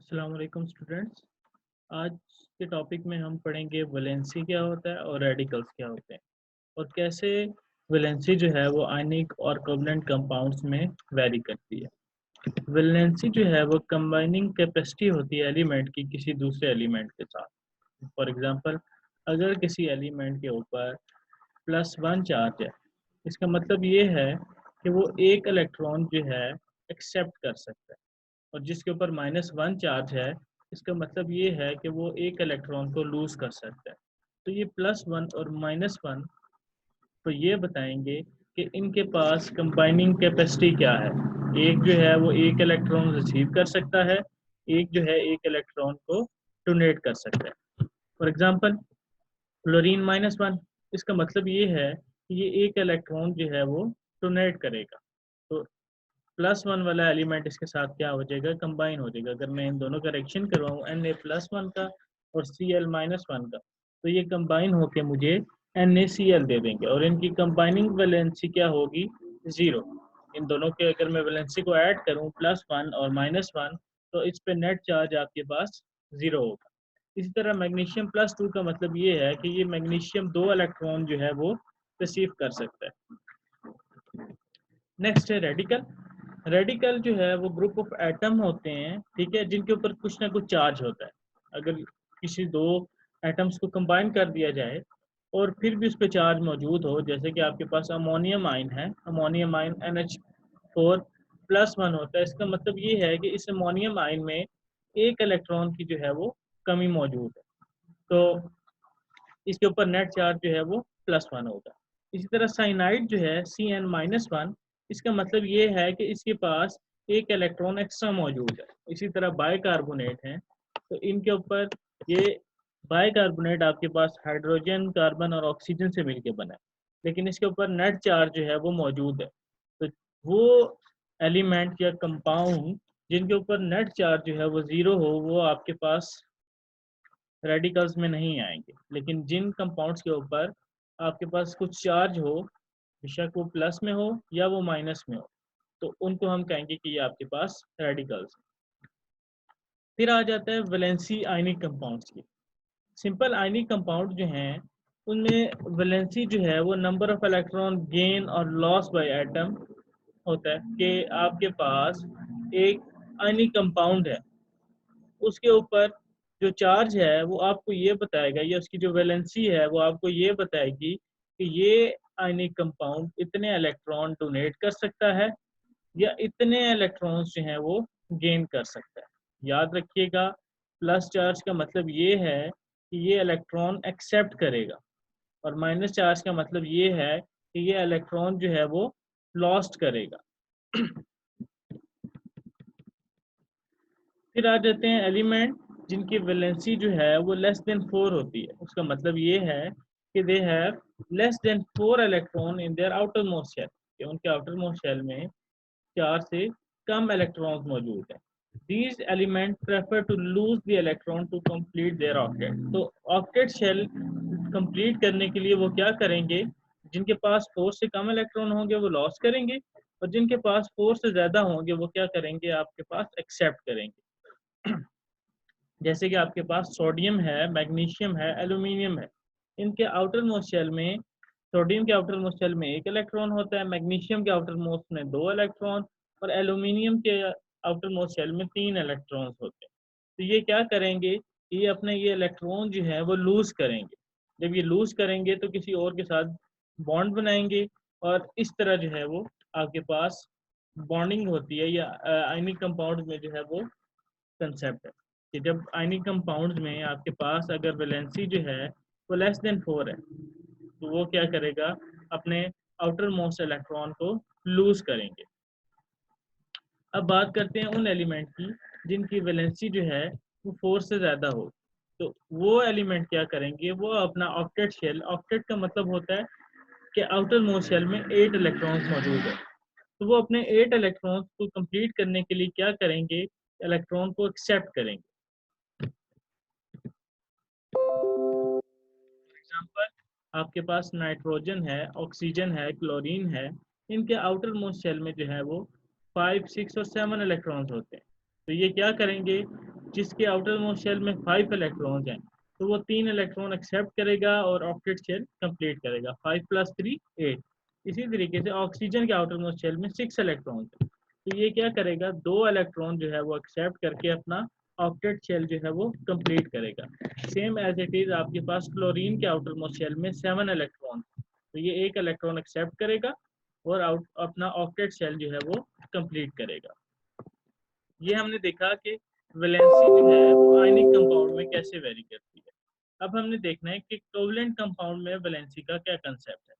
अस्सलाम वालेकुम स्टूडेंट्स। आज के टॉपिक में हम पढ़ेंगे वैलेंसी क्या होता है और रेडिकल्स क्या होते हैं और कैसे वैलेंसी जो है वो आयनिक और कोवलेंट कंपाउंड्स में वेरी करती है। वैलेंसी जो है वो कंबाइनिंग कैपेसिटी होती है एलिमेंट की किसी दूसरे एलिमेंट के साथ। फॉर एग्जांपल, अगर किसी एलिमेंट के ऊपर +1 चार्ज है, इसका मतलब ये है कि वो एक इलेक्ट्रॉन जो है एक्सेप्ट कर सकता है, और जिसके ऊपर -1 चार्ज है, इसका मतलब ये है कि वो एक इलेक्ट्रॉन को लूज कर सकता है। तो ये +1 और -1 तो ये बताएंगे कि इनके पास कंबाइनिंग कैपेसिटी क्या है। एक जो है वो एक इलेक्ट्रॉन रिसीव कर सकता है, एक जो है एक इलेक्ट्रॉन को डोनेट कर सकता है। फॉर एग्जांपल, क्लोरीन -1, इसका मतलब ये है कि ये एक इलेक्ट्रॉन जो है वो डोनेट करेगा। तो +1 वाला एलिमेंट इसके साथ क्या हो जाएगा, कंबाइन हो जाएगा। अगर मैं इन दोनों का रिएक्शन करवाऊँ Na+1 का और Cl-1 का, तो ये कंबाइन होके मुझे NaCl दे देंगे और इनकी कंबाइनिंग वैलेंसी क्या होगी, 0। इन दोनों के अगर मैं वैलेंसी को ऐड करूँ +1 और -1, तो इस पे नेट चार्ज आपके पास 0 होगा। इसी तरह मैग्नीशियम +2 का मतलब ये है कि ये मैग्नीशियम 2 इलेक्ट्रॉन जो है वो रिसीव कर सकता है। नेक्स्ट है रेडिकल। रेडिकल जो है वो ग्रुप ऑफ एटम होते हैं, ठीक है, जिनके ऊपर कुछ ना कुछ चार्ज होता है। अगर किसी दो एटम्स को कंबाइन कर दिया जाए और फिर भी उस पर चार्ज मौजूद हो, जैसे कि आपके पास अमोनियम आयन है, अमोनियम आयन NH4+1 होता है। इसका मतलब ये है कि इस अमोनियम आयन में एक इलेक्ट्रॉन की जो है वो कमी मौजूद है, तो इसके ऊपर नेट चार्ज जो है वो +1 होगा। इसी तरह साइनाइड जो है Cn-1, इसका मतलब ये है कि इसके पास एक इलेक्ट्रॉन एक्स्ट्रा मौजूद है। इसी तरह बाइकार्बोनेट हैं, तो इनके ऊपर ये बाइकार्बोनेट आपके पास हाइड्रोजन, कार्बन और ऑक्सीजन से मिलकर बना है, लेकिन इसके ऊपर नेट चार्ज जो है वो मौजूद है। तो वो एलिमेंट या कंपाउंड जिनके ऊपर नेट चार्ज जो है वो 0 हो, वो आपके पास रेडिकल्स में नहीं आएंगे। लेकिन जिन कंपाउंड्स के ऊपर आपके पास कुछ चार्ज हो, बेशक वो प्लस में हो या वो माइनस में हो, तो उनको हम कहेंगे कि ये आपके पास रेडिकल्स हैं। फिर आ जाता है वैलेंसी आयनिक कंपाउंड्स की। सिंपल आयनिक कंपाउंड जो हैं, उनमें वैलेंसी जो है वो नंबर ऑफ इलेक्ट्रॉन गेन और लॉस बाय एटम होता है कि आपके पास एक आयनिक कंपाउंड है, उसके ऊपर जो चार्ज है वो आपको ये बताएगा, या उसकी जो वैलेंसी है वो आपको ये बताएगी कि ये आयनिक कंपाउंड इतने इलेक्ट्रॉन डोनेट कर सकता है या इतने इलेक्ट्रॉन्स जो हैं वो गेन कर सकता है। याद रखिएगा, प्लस चार्ज का मतलब ये है कि ये इलेक्ट्रॉन एक्सेप्ट करेगा, और माइनस चार्ज का मतलब ये है कि ये इलेक्ट्रॉन जो है वो लॉस्ट करेगा। फिर आ जाते हैं एलिमेंट जिनकी वैलेंसी जो है वो <4 होती है। उसका मतलब ये है कि they have <4 electron in their outer most shell, कि उनके आउटर मोस्ट शेल में 4 से कम इलेक्ट्रॉन्स मौजूद हैं। These elements prefer to lose the electron to complete their octet. तो ऑक्टेट शेल कंप्लीट करने के लिए वो क्या करेंगे, जिनके पास 4 से कम इलेक्ट्रॉन होंगे वो लॉस करेंगे, और जिनके पास 4 से ज़्यादा होंगे वो क्या करेंगे, आपके पास एक्सेप्ट करेंगे। जैसे कि आपके पास सोडियम है, मैग्नीशियम है, एल्यूमिनियम है। इनके आउटर मोस्ट शेल में, सोडियम के आउटर मोस्ट शेल में 1 इलेक्ट्रॉन होता है, मैग्नीशियम के आउटर मोस्ट में 2 इलेक्ट्रॉन, और एल्यूमिनियम के आउटर मोस्ट शेल में 3 इलेक्ट्रॉन्स होते हैं। तो ये क्या करेंगे, ये अपने ये इलेक्ट्रॉन जो है वो लूज करेंगे। जब ये लूज करेंगे तो किसी और के साथ बॉन्ड बनाएंगे, और इस तरह जो है वो आपके पास बॉन्डिंग होती है, या आयनिक कंपाउंड में जो है वो कंसेप्ट है कि जब आयनिक कंपाउंड्स में आपके पास अगर वैलेंसी जो है वो <4 है, तो वो क्या करेगा, अपने आउटर मोस्ट इलेक्ट्रॉन को लूज करेंगे। अब बात करते हैं उन एलिमेंट की जिनकी वैलेंसी जो है वो 4 से ज़्यादा हो। तो वो एलिमेंट क्या करेंगे, वो अपना ऑक्टेट शेल, ऑक्टेट का मतलब होता है कि आउटर मोस्ट शेल में 8 इलेक्ट्रॉन्स मौजूद है, तो वो अपने 8 इलेक्ट्रॉन्स को कंप्लीट करने के लिए क्या करेंगे, इलेक्ट्रॉन को एक्सेप्ट करेंगे। एग्जाम्पल, आपके पास नाइट्रोजन है, ऑक्सीजन है, क्लोरीन है। इनके आउटर मोस्ट शेल में जो है वो 5, 6 और 7 इलेक्ट्रॉन्स होते हैं। तो ये क्या करेंगे, जिसके आउटर मोस्ट शेल में 5 इलेक्ट्रॉन्स हैं, तो वो 3 इलेक्ट्रॉन एक्सेप्ट करेगा और ऑक्टेट शेल कंप्लीट करेगा। 5 + 3 8। इसी तरीके से ऑक्सीजन के आउटर मोस्ट शेल में 6 इलेक्ट्रॉन्स हैं, तो ये क्या करेगा, 2 इलेक्ट्रॉन जो है वो एक्सेप्ट करके अपना ऑक्टेट शेल जो है वो कंप्लीट करेगा। सेम एज इट इज आपके पास क्लोरीन के आउटर मोस्ट शेल में 7 इलेक्ट्रॉन, तो ये 1 इलेक्ट्रॉन एक्सेप्ट करेगा और अपना ऑक्टेट शेल जो है वो कंप्लीट करेगा। ये हमने देखा कि वैलेंसी जो है वो आयनिक कंपाउंड में कैसे वेरी करती है। अब हमने देखना है कि कोवलेंट कंपाउंड में वैलेंसी का क्या कंसेप्ट है।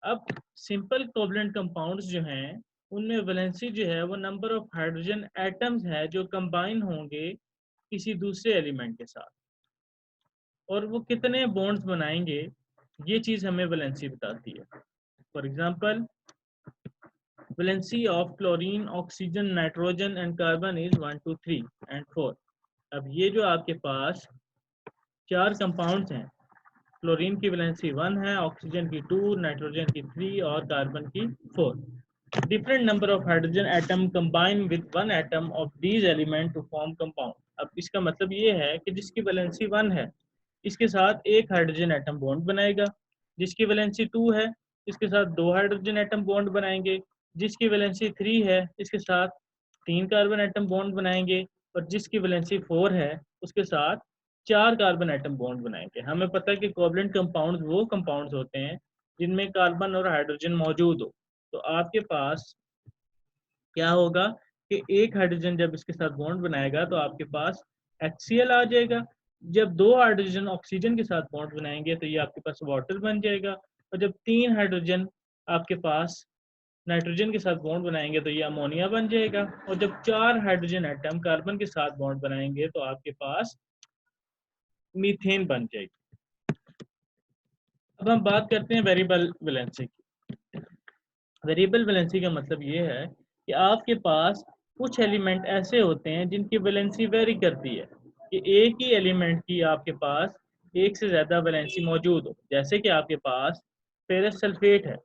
अब सिंपल कोवलेंट कंपाउंड्स जो हैं उनमें वैलेंसी जो है वो नंबर ऑफ हाइड्रोजन एटम्स है जो कंबाइन होंगे किसी दूसरे एलिमेंट के साथ, और वो कितने बॉन्ड्स बनाएंगे, ये चीज़ हमें वैलेंसी बताती है। For example, valency of chlorine, oxygen, nitrogen and carbon is 1 2 3 and 4। अब ये जो आपके पास 4 कंपाउंड्स हैं, क्लोरीन की वैलेंसी 1 है, ऑक्सीजन की 2, नाइट्रोजन की 3 और कार्बन की 4। Different number of hydrogen atom combine with one atom of these element to form compound. अब इसका मतलब ये है कि जिसकी वैलेंसी 1 है इसके साथ एक हाइड्रोजन एटम बॉन्ड बनाएगा, जिसकी वैलेंसी 2 है इसके साथ 2 हाइड्रोजन एटम बॉन्ड बनाएंगे, जिसकी वैलेंसी 3 है इसके साथ 3 कार्बन एटम बॉन्ड बनाएंगे, और जिसकी वैलेंसी 4 है उसके साथ 4 कार्बन एटम बॉन्ड बनाएंगे। हमें पता है कि कोवलेंट कंपाउंड्स वो कंपाउंड्स होते हैं जिनमें कार्बन और हाइड्रोजन मौजूद हो। तो आपके पास क्या होगा कि एक हाइड्रोजन जब इसके साथ बॉन्ड बनाएगा तो आपके पास HCl आ जाएगा। जब 2 हाइड्रोजन ऑक्सीजन के साथ बॉन्ड बनाएंगे तो ये आपके पास वाटर बन जाएगा, और जब 3 हाइड्रोजन आपके पास नाइट्रोजन के साथ बॉन्ड बनाएंगे तो ये अमोनिया बन जाएगा, और जब 4 हाइड्रोजन एटम कार्बन के साथ बॉन्ड बनाएंगे तो आपके पास मीथेन बन जाएगी। अब हम बात करते हैं वेरिएबल वैलेंसी की। वेरिएबल वैलेंसी का मतलब ये है कि आपके पास कुछ एलिमेंट ऐसे होते हैं जिनकी वैलेंसी वेरी करती है, कि एक ही एलिमेंट की आपके पास एक से ज़्यादा वैलेंसी मौजूद हो। जैसे कि आपके पास फेरस सल्फेट है,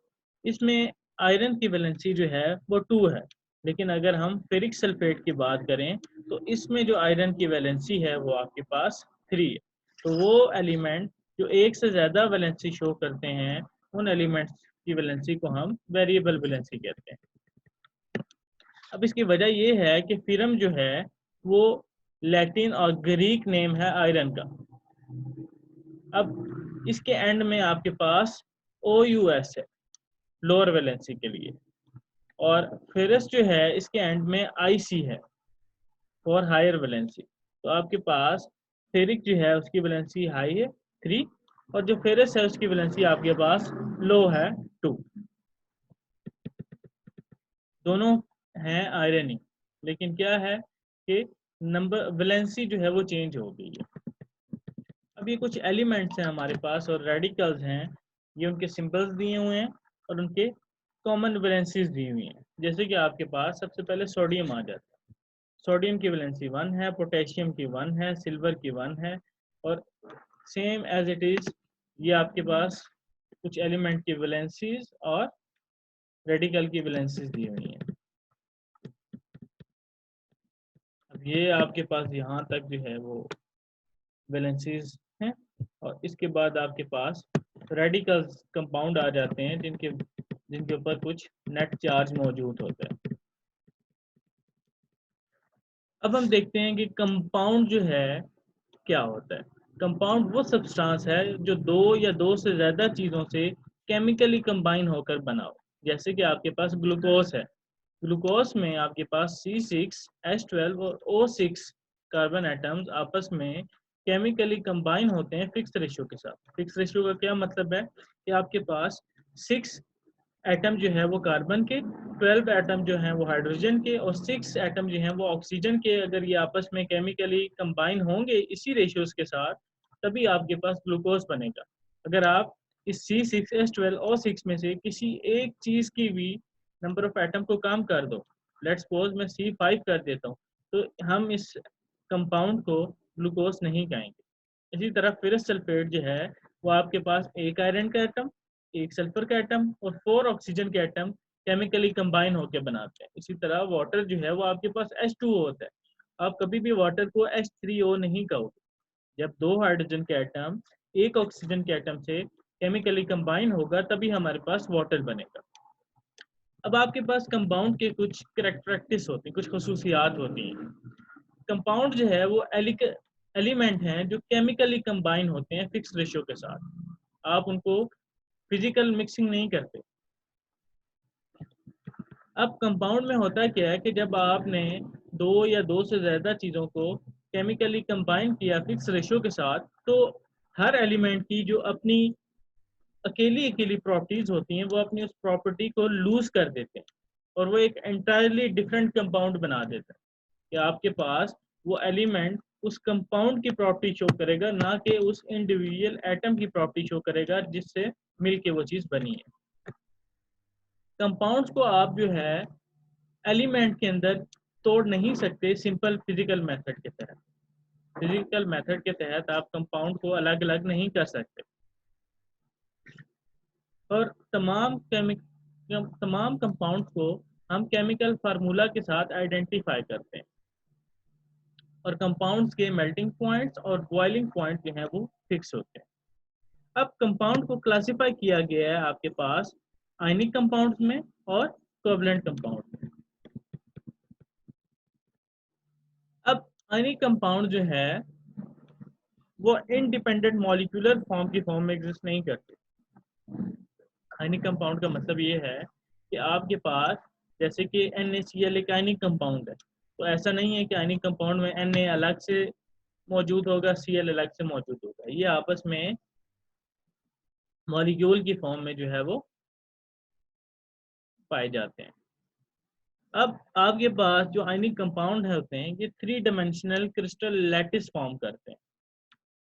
इसमें आयरन की वैलेंसी जो है वो 2 है, लेकिन अगर हम फेरिक सल्फेट की बात करें तो इसमें जो आयरन की वैलेंसी है वो आपके पास 3 है। तो वो एलिमेंट जो एक से ज़्यादा वैलेंसी शो करते हैं उन एलिमेंट्स की वैलेंसी को हम वेरिएबल वैलेंसी कहते हैं। अब इसकी वजह ये है कि फिरम जो है वो लैटिन और ग्रीक नेम है आयरन का। अब इसके एंड में आपके पास OUS है लोअर वैलेंसी के लिए, और फेरस जो है इसके एंड में IC है फॉर हायर वैलेंसी। तो आपके पास फेरिक जो है उसकी वैलेंसी हाई है 3, और जो फेरस है उसकी वैलेंसी आपके पास लो है 2। दोनों हैं आयरन ही, लेकिन क्या है कि नंबर वैलेंसी जो है वो चेंज हो गई है। अब ये कुछ एलिमेंट्स हैं हमारे पास और रेडिकल्स हैं, ये उनके सिंबल्स दिए हुए हैं और उनके कॉमन वैलेंसीज दी हुई हैं। जैसे कि आपके पास सबसे पहले सोडियम आ जाता है, सोडियम की वैलेंसी 1 है, पोटेशियम की 1 है, सिल्वर की 1 है, और सेम एज इट इज ये आपके पास कुछ एलिमेंट की वैलेंसीज और रेडिकल की वैलेंसीज दी हुई हैं। अब ये आपके पास यहाँ तक जो है वो वैलेंसीज हैं, और इसके बाद आपके पास रेडिकल्स कंपाउंड आ जाते हैं जिनके ऊपर कुछ नेट चार्ज मौजूद होता है। अब हम देखते हैं कि कंपाउंड जो है क्या होता है। कंपाउंड वो सब्सटेंस है जो 2 या 2 से ज़्यादा चीज़ों से केमिकली कंबाइन होकर बना हो। जैसे कि आपके पास ग्लूकोज है, ग्लूकोज में आपके पास C6H12 और O6 कार्बन एटम्स आपस में केमिकली कंबाइन होते हैं फिक्स रेशियो के साथ। फिक्स रेशियो का क्या मतलब है कि आपके पास 6 एटम जो है वो कार्बन के, 12 एटम जो हैं वो हाइड्रोजन के, और 6 एटम जो हैं वो ऑक्सीजन के, अगर ये आपस में केमिकली कंबाइन होंगे इसी रेशियोज के साथ तभी आपके पास ग्लूकोज बनेगा। अगर आप इस C6H12O6 में से किसी एक चीज़ की भी नंबर ऑफ एटम को कम कर दो, लेट्स सपोज मैं C5 कर देता हूँ, तो हम इस कंपाउंड को ग्लूकोज नहीं कहेंगे। इसी तरह फेरस सल्फेट जो है वो आपके पास एक आयरन का एटम, एक सल्फर का एटम और 4 ऑक्सीजन के एटम केमिकली कंबाइन होकर बनाते हैं। इसी तरह वाटर जो है वो आपके पास H2O होता है, आप कभी भी वाटर को H3O नहीं कहोगे। जब 2 हाइड्रोजन के एटम एक ऑक्सीजन के एटम से केमिकली कंबाइन होगा तभी हमारे पास वाटर बनेगा। अब आपके पास कंपाउंड के कुछ करैक्टरिस्टिक्स होती हैं, कुछ खसूसियात होती हैं। कंपाउंड जो है वो एलिमेंट हैं जो केमिकली कंबाइन होते हैं फिक्स रेशियो के साथ। आप उनको फिजिकल मिक्सिंग नहीं करते। अब कंपाउंड में होता क्या है कि जब आपने 2 या 2 से ज़्यादा चीज़ों को केमिकली कंबाइन किया फिक्स रेशियो के साथ, तो हर एलिमेंट की जो अपनी अकेली प्रॉपर्टीज़ होती हैं, वो अपनी उस प्रॉपर्टी को लूज़ कर देते हैं और वो एक एंटायरली डिफरेंट कंपाउंड बना देते हैं कि आपके पास वो एलिमेंट उस कंपाउंड की प्रॉपर्टी शो करेगा, ना कि उस इंडिविजुअल एटम की प्रॉपर्टी शो करेगा जिससे मिलके वो चीज़ बनी है। कंपाउंड्स को आप जो है एलिमेंट के अंदर तोड़ नहीं सकते सिंपल फिजिकल मेथड के तहत। फिजिकल मेथड के तहत आप कंपाउंड को अलग अलग नहीं कर सकते और तमाम कंपाउंड्स को हम केमिकल फार्मूला के साथ आइडेंटिफाई करते हैं और कंपाउंड्स के मेल्टिंग पॉइंट्स और बॉइलिंग पॉइंट जो हैं वो फिक्स होते हैं। अब कंपाउंड को क्लासिफाई किया गया है आपके पास आयनिक कंपाउंड्स में और कोवलेंट कंपाउंड में। अब आयनिक कंपाउंड जो है वो इंडिपेंडेंट मॉलिक्यूलर फॉर्म की फॉर्म में एग्जिस्ट नहीं करते। आयनिक कंपाउंड का मतलब ये है कि आपके पास जैसे कि NaCl एक आयनिक कंपाउंड है, तो ऐसा नहीं है कि आयनिक कंपाउंड में Na अलग से मौजूद होगा, Cl अलग से मौजूद होगा। ये आपस में मॉलिक्यूल की फॉर्म में जो है वो पाए जाते हैं। अब आपके पास जो आयनिक कंपाउंड होते हैं ये 3 डायमेंशनल क्रिस्टल लैटिस फॉर्म करते हैं,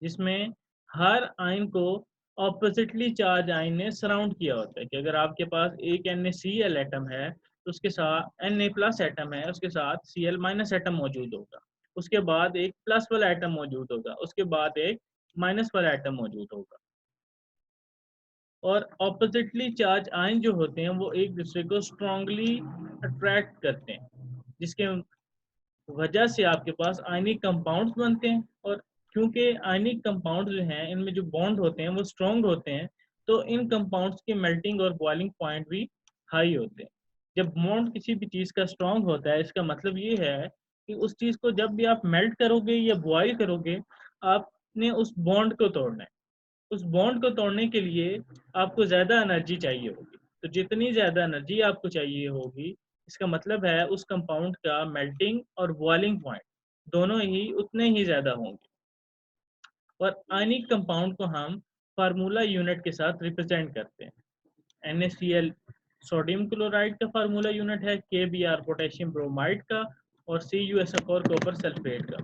जिसमें हर आयन को ऑपोजिटली चार्ज आयन ने सराउंड किया होता है कि अगर आपके पास एक NaCl एटम है तो उसके साथ Na प्लस एटम है, उसके साथ Cl माइनस एटम मौजूद होगा, उसके बाद एक प्लस वाला एटम मौजूद होगा, उसके बाद एक माइनस वाला एटम मौजूद होगा। और ऑपोजिटली चार्ज आयन जो होते हैं वो एक दूसरे को स्ट्रांगली अट्रैक्ट करते हैं, जिसके वजह से आपके पास आयनिक कंपाउंड्स बनते हैं। और क्योंकि आयनिक कंपाउंड जो हैं इनमें जो बॉन्ड होते हैं वो स्ट्रॉन्ग होते हैं, तो इन कंपाउंड्स के मेल्टिंग और बॉइलिंग पॉइंट भी हाई होते हैं। जब बॉन्ड किसी भी चीज़ का स्ट्रॉन्ग होता है, इसका मतलब ये है कि उस चीज़ को जब भी आप मेल्ट करोगे या बॉयल करोगे, आपने उस बॉन्ड को तोड़ना है। उस बॉन्ड को तोड़ने के लिए आपको ज़्यादा एनर्जी चाहिए होगी। तो जितनी ज़्यादा एनर्जी आपको चाहिए होगी, इसका मतलब है उस कंपाउंड का मेल्टिंग और बॉइलिंग पॉइंट दोनों ही उतने ही ज़्यादा होंगे। और आयनिक कंपाउंड को हम फार्मूला यूनिट के साथ रिप्रेजेंट करते हैं। NaCl सोडियम क्लोराइड का फार्मूला यूनिट है, KBr पोटेशियम ब्रोमाइड का और CuSO4 कॉपर सल्फेट का।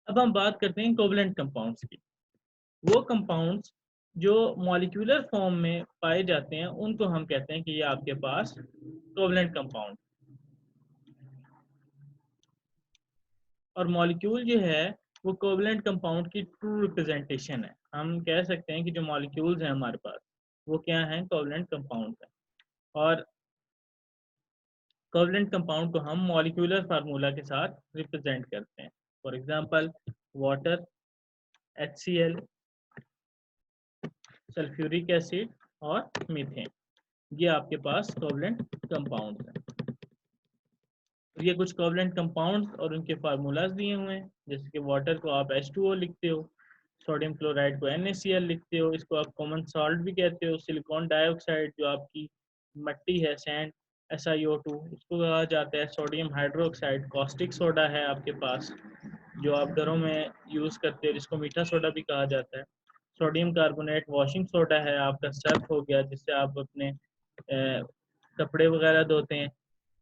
अब हम बात करते हैं कोवलेंट कंपाउंड्स की। वो कंपाउंड्स जो मॉलिक्यूलर फॉर्म में पाए जाते हैं उनको हम कहते हैं कि ये आपके पास कोवलेंट कंपाउंड। और मॉलिक्यूल जो है वो कोवलेंट कंपाउंड की ट्रू रिप्रेजेंटेशन है। हम कह सकते हैं कि जो मॉलिक्यूल्स हैं हमारे पास वो क्या हैं, कोवलेंट कंपाउंड है। और कोवलेंट कंपाउंड को हम मॉलिक्यूलर फार्मूला के साथ रिप्रेजेंट करते हैं। For example water, HCl, sulphuric acid और मीथेन, ये आपके पास कोवलेंट कंपाउंड्स हैं। ये कुछ कोवलेंट कंपाउंड्स और उनके फार्मूलाज दिए हुए हैं, जैसे कि वाटर को आप H2O लिखते हो, सोडियम क्लोराइड को NaCl लिखते हो, इसको आप कॉमन सॉल्ट भी कहते हो, सिलिकॉन डाइऑक्साइड जो आपकी मट्टी है, सैंड, SiO2 इसको कहा जाता है, सोडियम हाइड्रोक्साइड कॉस्टिक सोडा है आपके पास जो आप घरों में यूज़ करते हो, जिसको मीठा सोडा भी कहा जाता है। सोडियम कार्बोनेट वॉशिंग सोडा है आपका, सर्फ हो गया जिससे आप अपने कपड़े वगैरह धोते हैं,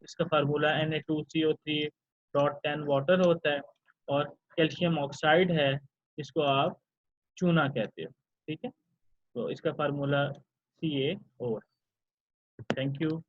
इसका फार्मूला Na2CO3.10 वाटर होता है। और कैल्शियम ऑक्साइड है जिसको आप चूना कहते हो, ठीक है, तो इसका फार्मूला CaO। Thank you.